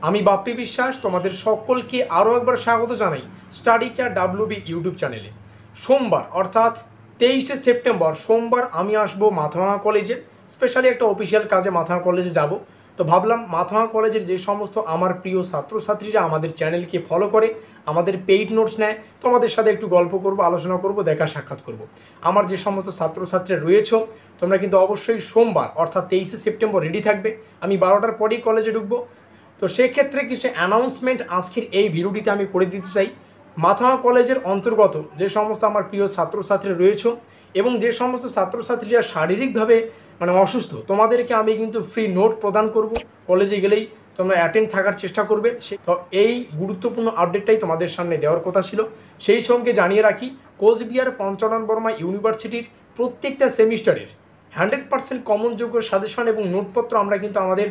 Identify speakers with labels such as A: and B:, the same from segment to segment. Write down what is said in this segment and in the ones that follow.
A: আমি বাপ্পি বিশ্বাস তোমাদের সকলকে আরও একবার স্বাগত জানাই স্টাডি কেয়ার ডাব্লিউবি ইউটিউব চ্যানেলে। সোমবার অর্থাৎ 23শে সেপ্টেম্বর সোমবার আমি আসবো মাথাভাঙা কলেজে, স্পেশালি একটা অফিসিয়াল কাজে মাথাভাঙা কলেজে যাব। তো ভাবলাম মাথাভাঙা কলেজের যে সমস্ত আমার প্রিয় ছাত্রছাত্রীরা আমাদের চ্যানেলকে ফলো করে, আমাদের পেইড নোটস নেয়, তোমাদের সাথে একটু গল্প করব, আলোচনা করব, দেখা সাক্ষাৎ করব। আমার যে সমস্ত ছাত্রছাত্রীরা রয়েছ তোমরা কিন্তু অবশ্যই সোমবার অর্থাৎ 23শে সেপ্টেম্বর রেডি থাকবে। আমি 12টার পরেই কলেজে ঢুকবো। তো সেক্ষেত্রে কিছু অ্যানাউন্সমেন্ট আজকের এই ভিডিওটিতে আমি করে দিতে চাই। মাথাভাঙা কলেজের অন্তর্গত যে সমস্ত আমার প্রিয় ছাত্রছাত্রীরা রয়েছে এবং যে সমস্ত ছাত্রছাত্রীরা শারীরিকভাবে অসুস্থ, তোমাদেরকে আমি কিন্তু ফ্রি নোট প্রদান করব। কলেজে গেলেই তোমরা অ্যাটেন্ড থাকার চেষ্টা করবে। তো এই গুরুত্বপূর্ণ আপডেটটাই তোমাদের সামনে দেওয়ার কথা ছিল। সেই সঙ্গে জানিয়ে রাখি, কোচবিহার পঞ্চানন বর্মা ইউনিভার্সিটির প্রত্যেকটা সেমিস্টারের 100% কমনযোগ্য সাজেশন এবং নোটপত্র আমরা কিন্তু আমাদের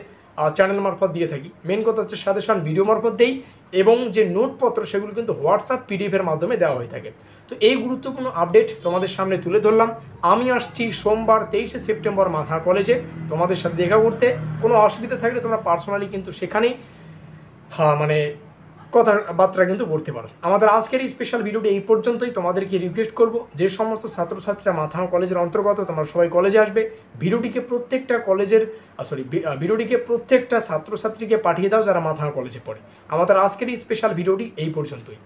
A: চ্যানেল মারফত দিয়ে থাকি। মেন কথা হচ্ছে সাজেশন ভিডিও মারফত দেই এবং যে নোটপত্র সেগুলো কিন্তু হোয়াটসঅ্যাপ পিডিএফের মাধ্যমে দেওয়া হয়ে থাকে। তো এই গুরুত্বপূর্ণ আপডেট তোমাদের সামনে তুলে ধরলাম। আমি আসছি সোমবার 23শে সেপ্টেম্বর মাথাভাঙা কলেজে তোমাদের সাথে দেখা করতে। কোনো অসুবিধা থাকলে তোমরা পার্সোনালি কিন্তু সেখানেই কথাবার্তা কিন্তু বলতে পারো। আমাদের আজকের এই স্পেশাল ভিডিওটি এই পর্যন্তই। তোমাদেরকে রিকোয়েস্ট করব, যে সমস্ত ছাত্রছাত্রীরা মাথাভাঙা কলেজের অন্তর্গত তোমরা সবাই কলেজে আসবে, ভিডিওটিকে প্রত্যেকটা ছাত্রছাত্রীকে পাঠিয়ে দাও যারা মাথাভাঙা কলেজে পড়ে। আমাদের আজকের এই স্পেশাল ভিডিওটি এই পর্যন্তই।